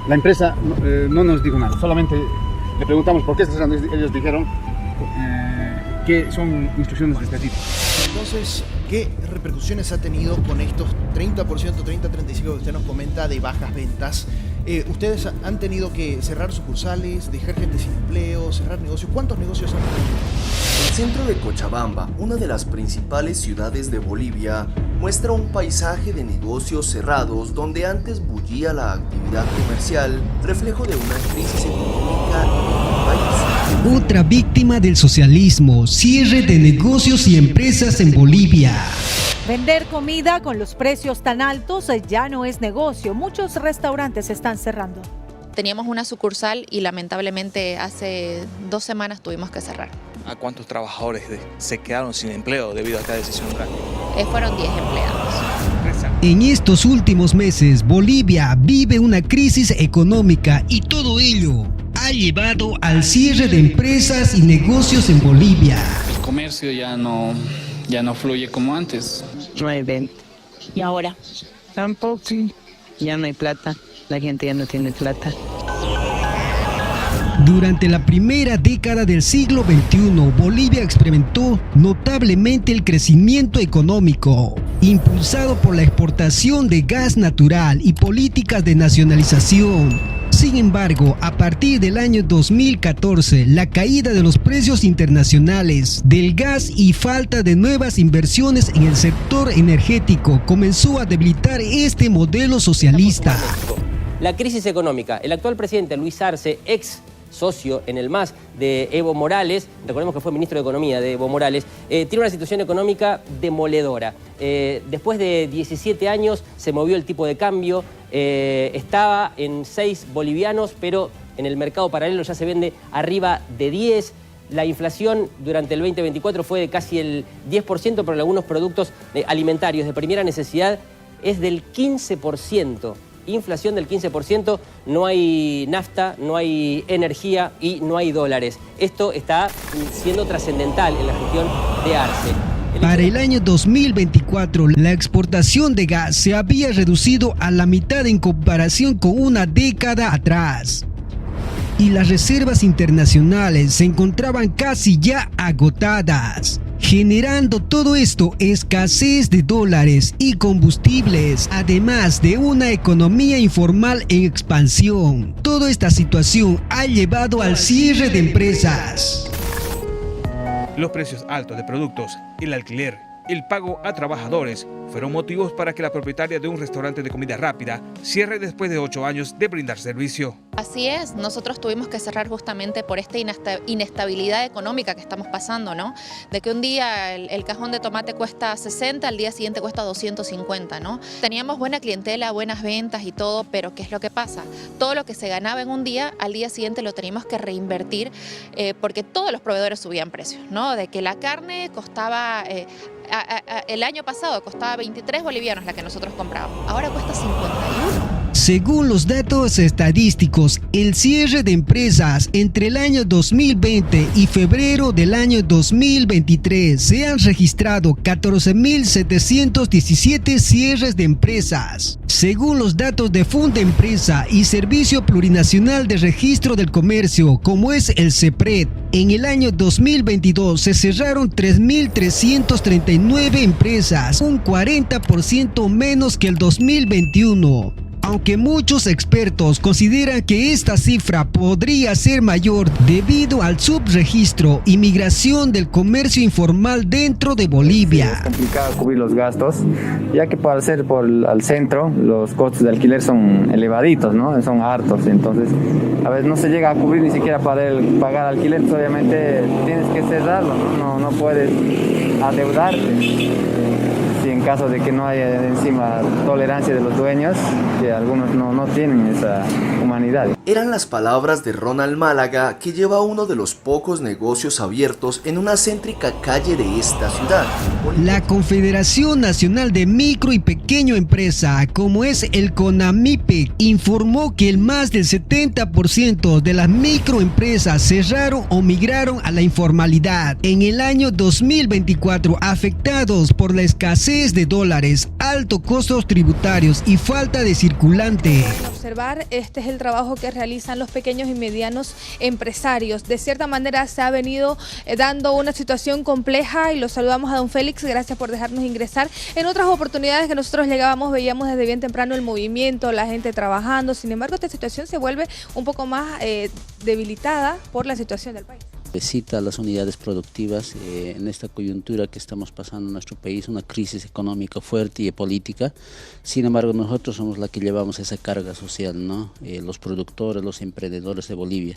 La empresa no nos dijo nada, solamente le preguntamos por qué está cerrando. Ellos dijeron que son instrucciones de este tipo. Entonces, ¿qué repercusiones ha tenido con estos 30%, 30-35% que usted nos comenta de bajas ventas? Ustedes han tenido que cerrar sucursales, dejar gente sin empleo, cerrar negocios. ¿Cuántos negocios han tenido? El centro de Cochabamba, una de las principales ciudades de Bolivia, muestra un paisaje de negocios cerrados donde antes bullía la actividad comercial, reflejo de una crisis económica en el país. Otra víctima del socialismo, cierre de negocios y empresas en Bolivia. Vender comida con los precios tan altos ya no es negocio. Muchos restaurantes están cerrando. Teníamos una sucursal y lamentablemente hace 2 semanas tuvimos que cerrar. ¿A cuántos trabajadores se quedaron sin empleo debido a esta decisión drástica? Fueron 10 empleados. En estos últimos meses, Bolivia vive una crisis económica y todo ello ha llevado al cierre de empresas y negocios en Bolivia. El comercio ya no fluye como antes. No hay venta. ¿Y ahora? Tampoco, ya no hay plata. La gente ya no tiene plata. Durante la primera década del siglo XXI, Bolivia experimentó notablemente el crecimiento económico, impulsado por la exportación de gas natural y políticas de nacionalización. Sin embargo, a partir del año 2014, la caída de los precios internacionales del gas y falta de nuevas inversiones en el sector energético comenzó a debilitar este modelo socialista. La crisis económica. El actual presidente Luis Arce, ex socio en el MAS de Evo Morales, recordemos que fue ministro de Economía de Evo Morales, tiene una situación económica demoledora. Después de 17 años se movió el tipo de cambio, estaba en 6 bolivianos, pero en el mercado paralelo ya se vende arriba de 10. La inflación durante el 2024 fue de casi el 10%, pero en algunos productos alimentarios de primera necesidad es del 15%. Inflación del 15%, no hay nafta, no hay energía y no hay dólares. Esto está siendo trascendental en la gestión de Arce. Para el año 2024, la exportación de gas se había reducido a la mitad en comparación con una década atrás. Y las reservas internacionales se encontraban casi ya agotadas, generando todo esto escasez de dólares y combustibles, además de una economía informal en expansión. Toda esta situación ha llevado al cierre de empresas. Los precios altos de productos, el alquiler, el pago a trabajadores fueron motivos para que la propietaria de un restaurante de comida rápida cierre después de 8 años de brindar servicio. Así es, nosotros tuvimos que cerrar justamente por esta inestabilidad económica que estamos pasando, ¿no? De que un día el cajón de tomate cuesta 60, al día siguiente cuesta 250, ¿no? Teníamos buena clientela, buenas ventas y todo, pero ¿qué es lo que pasa? Todo lo que se ganaba en un día, al día siguiente lo teníamos que reinvertir porque todos los proveedores subían precios, ¿no? De que la carne costaba... el año pasado costaba 23 bolivianos la que nosotros comprábamos, ahora cuesta 51. Según los datos estadísticos, el cierre de empresas entre el año 2020 y febrero del año 2023 se han registrado 14.717 cierres de empresas. Según los datos de Fundempresa y Servicio Plurinacional de Registro del Comercio, como es el CEPRED, en el año 2022 se cerraron 3.339 empresas, un 40% menos que el 2021. Aunque muchos expertos consideran que esta cifra podría ser mayor debido al subregistro y migración del comercio informal dentro de Bolivia. Es complicado cubrir los gastos, ya que al ser al centro los costos de alquiler son elevaditos, ¿no? Son hartos, entonces a veces no se llega a cubrir ni siquiera para pagar alquiler, pues obviamente tienes que cerrarlo, ¿no? No puedes adeudarte. Si en caso de que no haya encima tolerancia de los dueños, que algunos no tienen esa humanidad. Eran las palabras de Ronald Málaga, que lleva uno de los pocos negocios abiertos en una céntrica calle de esta ciudad. La Confederación Nacional de Micro y Pequeño Empresa, como es el CONAMIPE, informó que el más del 70% de las microempresas cerraron o migraron a la informalidad en el año 2024, afectados por la escasez millones de dólares, altos costos tributarios y falta de circulante. Observar, este es el trabajo que realizan los pequeños y medianos empresarios. De cierta manera se ha venido dando una situación compleja y los saludamos a don Félix, gracias por dejarnos ingresar. En otras oportunidades que nosotros llegábamos veíamos desde bien temprano el movimiento, la gente trabajando, sin embargo esta situación se vuelve un poco más debilitada por la situación del país. Necesita las unidades productivas en esta coyuntura que estamos pasando en nuestro país, una crisis económica fuerte y política. Sin embargo, nosotros somos la que llevamos esa carga social, ¿no? Los productores, los emprendedores de Bolivia.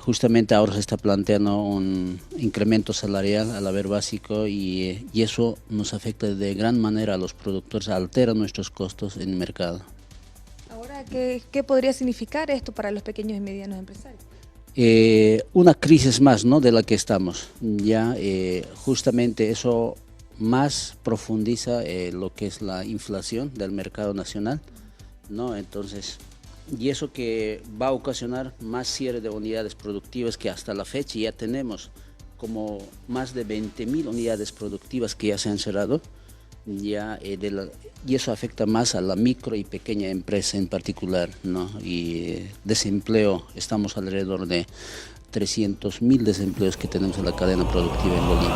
Justamente ahora se está planteando un incremento salarial al haber básico y eso nos afecta de gran manera a los productores, altera nuestros costos en el mercado. Ahora, ¿qué podría significar esto para los pequeños y medianos empresarios? Una crisis más, ¿no?, de la que estamos. Ya justamente eso más profundiza lo que es la inflación del mercado nacional, ¿no? Entonces, y eso que va a ocasionar más cierre de unidades productivas que hasta la fecha ya tenemos como más de 20.000 unidades productivas que ya se han cerrado. Ya, y eso afecta más a la micro y pequeña empresa en particular, ¿no? Y desempleo, estamos alrededor de 300.000 desempleos que tenemos en la cadena productiva en Bolivia.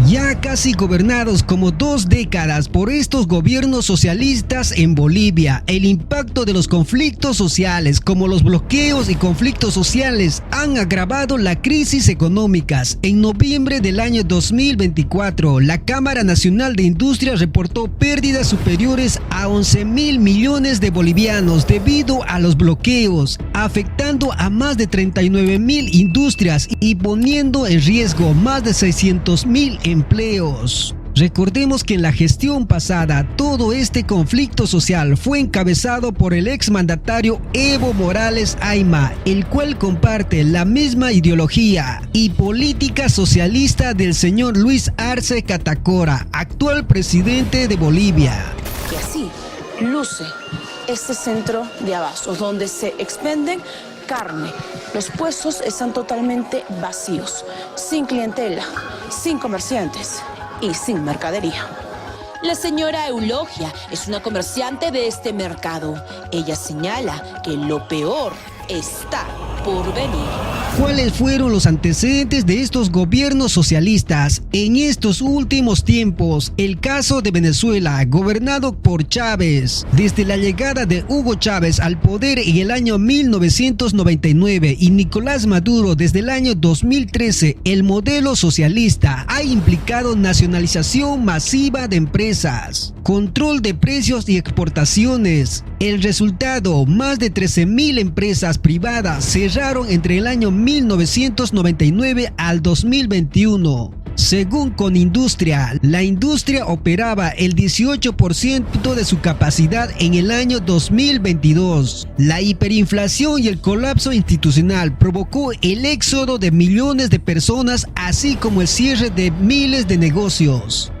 Ya casi gobernados como 2 décadas por estos gobiernos socialistas en Bolivia, el impacto de los conflictos sociales como los bloqueos y conflictos sociales han agravado la crisis económica. En noviembre del año 2024, la Cámara Nacional de Industria reportó pérdidas superiores a 11.000 millones de bolivianos debido a los bloqueos, afectando a más de 39.000 industrias y poniendo en riesgo más de 600.000 empleos. Recordemos que en la gestión pasada todo este conflicto social fue encabezado por el exmandatario Evo Morales Ayma, el cual comparte la misma ideología y política socialista del señor Luis Arce Catacora, actual presidente de Bolivia. Y así luce este centro de abastos donde se expenden carne. Los puestos están totalmente vacíos, sin clientela, sin comerciantes y sin mercadería. La señora Eulogia es una comerciante de este mercado. Ella señala que lo peor está por venir. ¿Cuáles fueron los antecedentes de estos gobiernos socialistas en estos últimos tiempos? El caso de Venezuela, gobernado por Chávez. Desde la llegada de Hugo Chávez al poder en el año 1999 y Nicolás Maduro desde el año 2013, el modelo socialista ha implicado nacionalización masiva de empresas, control de precios y exportaciones. El resultado, más de 13.000 empresas privadas cerraron entre el año 1999 al 2021. Según Conindustria, la industria operaba el 18% de su capacidad en el año 2022. La hiperinflación y el colapso institucional provocó el éxodo de millones de personas, así como el cierre de miles de negocios.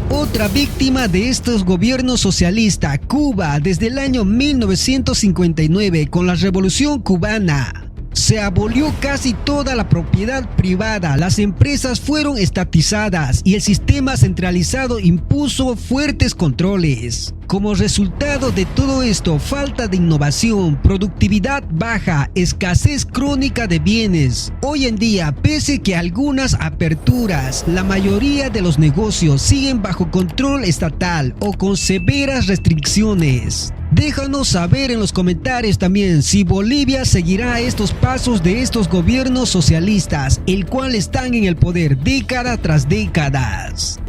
Otra víctima de estos gobiernos socialistas, Cuba, desde el año 1959 con la Revolución Cubana. Se abolió casi toda la propiedad privada, las empresas fueron estatizadas y el sistema centralizado impuso fuertes controles. Como resultado de todo esto, falta de innovación, productividad baja, escasez crónica de bienes. Hoy en día, pese que algunas aperturas, la mayoría de los negocios siguen bajo control estatal o con severas restricciones. Déjanos saber en los comentarios también si Bolivia seguirá estos pasos de estos gobiernos socialistas, el cual están en el poder década tras décadas.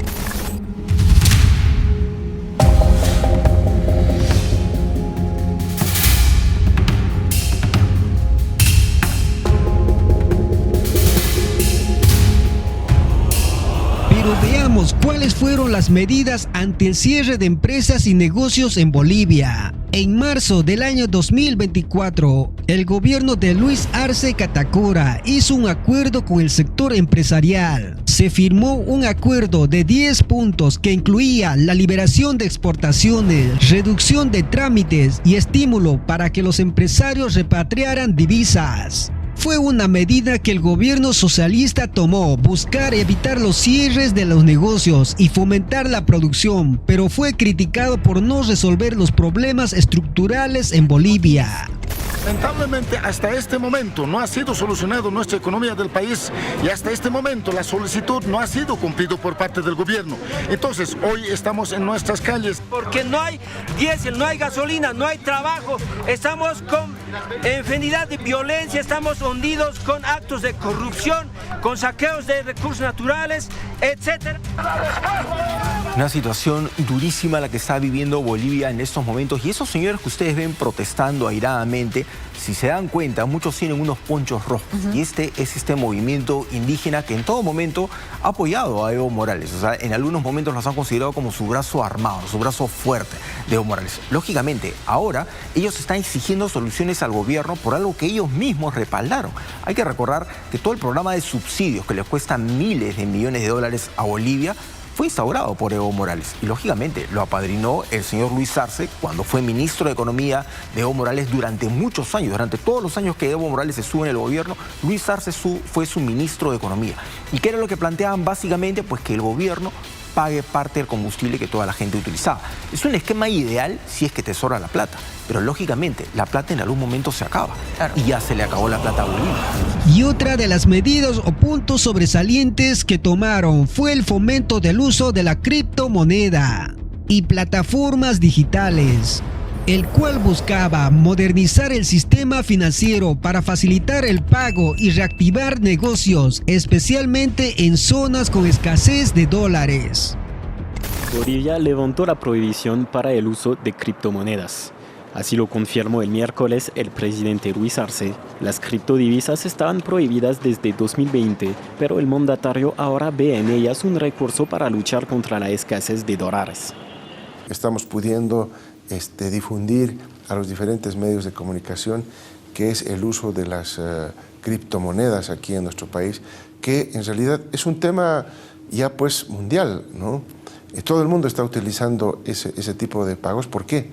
Pero veamos cuáles fueron las medidas ante el cierre de empresas y negocios en Bolivia. En marzo del año 2024, el gobierno de Luis Arce Catacora hizo un acuerdo con el sector empresarial. Se firmó un acuerdo de 10 puntos que incluía la liberación de exportaciones, reducción de trámites y estímulo para que los empresarios repatriaran divisas. Fue una medida que el gobierno socialista tomó, buscar evitar los cierres de los negocios y fomentar la producción, pero fue criticado por no resolver los problemas estructurales en Bolivia. Lamentablemente hasta este momento no ha sido solucionado nuestra economía del país y hasta este momento la solicitud no ha sido cumplido por parte del gobierno. Entonces hoy estamos en nuestras calles. Porque no hay diésel, no hay gasolina, no hay trabajo, estamos con infinidad de violencia, estamos hundidos con actos de corrupción, con saqueos de recursos naturales, etc. Una situación durísima la que está viviendo Bolivia en estos momentos, y esos señores que ustedes ven protestando airadamente, si se dan cuenta, muchos tienen unos ponchos rojos. Y este es este movimiento indígena que en todo momento ha apoyado a Evo Morales. O sea, en algunos momentos los han considerado como su brazo armado, su brazo fuerte de Evo Morales. Lógicamente, ahora ellos están exigiendo soluciones al gobierno por algo que ellos mismos respaldaron. Hay que recordar que todo el programa de subsidios que les cuesta miles de millones de dólares a Bolivia fue instaurado por Evo Morales y lógicamente lo apadrinó el señor Luis Arce cuando fue ministro de Economía de Evo Morales durante muchos años. Durante todos los años que Evo Morales estuvo en el gobierno, Luis Arce fue su ministro de Economía. ¿Y qué era lo que planteaban básicamente? Pues que el gobierno pague parte del combustible que toda la gente utilizaba. Es un esquema ideal si es que te sobra la plata, pero lógicamente la plata en algún momento se acaba y ya se le acabó la plata a Bolivia. Y otra de las medidas o puntos sobresalientes que tomaron fue el fomento del uso de la criptomoneda y plataformas digitales, el cual buscaba modernizar el sistema financiero para facilitar el pago y reactivar negocios, especialmente en zonas con escasez de dólares. Bolivia levantó la prohibición para el uso de criptomonedas. Así lo confirmó el miércoles el presidente Luis Arce. Las criptodivisas estaban prohibidas desde 2020, pero el mandatario ahora ve en ellas un recurso para luchar contra la escasez de dólares. Estamos pudiendo difundir a los diferentes medios de comunicación qué es el uso de las criptomonedas aquí en nuestro país, que en realidad es un tema ya pues mundial, ¿no? Todo el mundo está utilizando ese tipo de pagos. ¿Por qué?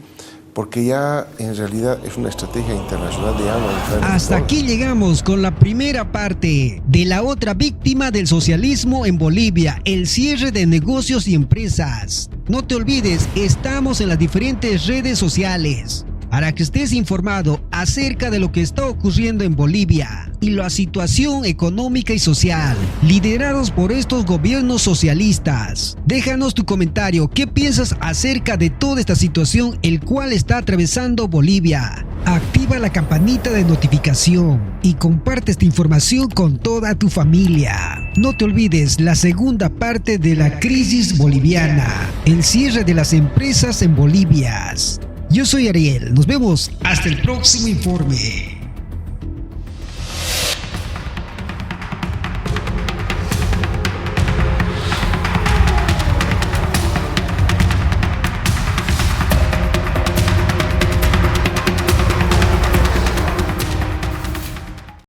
Porque ya en realidad es una estrategia internacional de ambos. Hasta aquí llegamos con la primera parte de la otra víctima del socialismo en Bolivia, el cierre de negocios y empresas. No te olvides, estamos en las diferentes redes sociales para que estés informado acerca de lo que está ocurriendo en Bolivia y la situación económica y social, liderados por estos gobiernos socialistas. Déjanos tu comentario, ¿qué piensas acerca de toda esta situación el cual está atravesando Bolivia? Activa la campanita de notificación y comparte esta información con toda tu familia. No te olvides la segunda parte de la crisis boliviana, el cierre de las empresas en Bolivia. Yo soy Ariel, nos vemos hasta el próximo informe.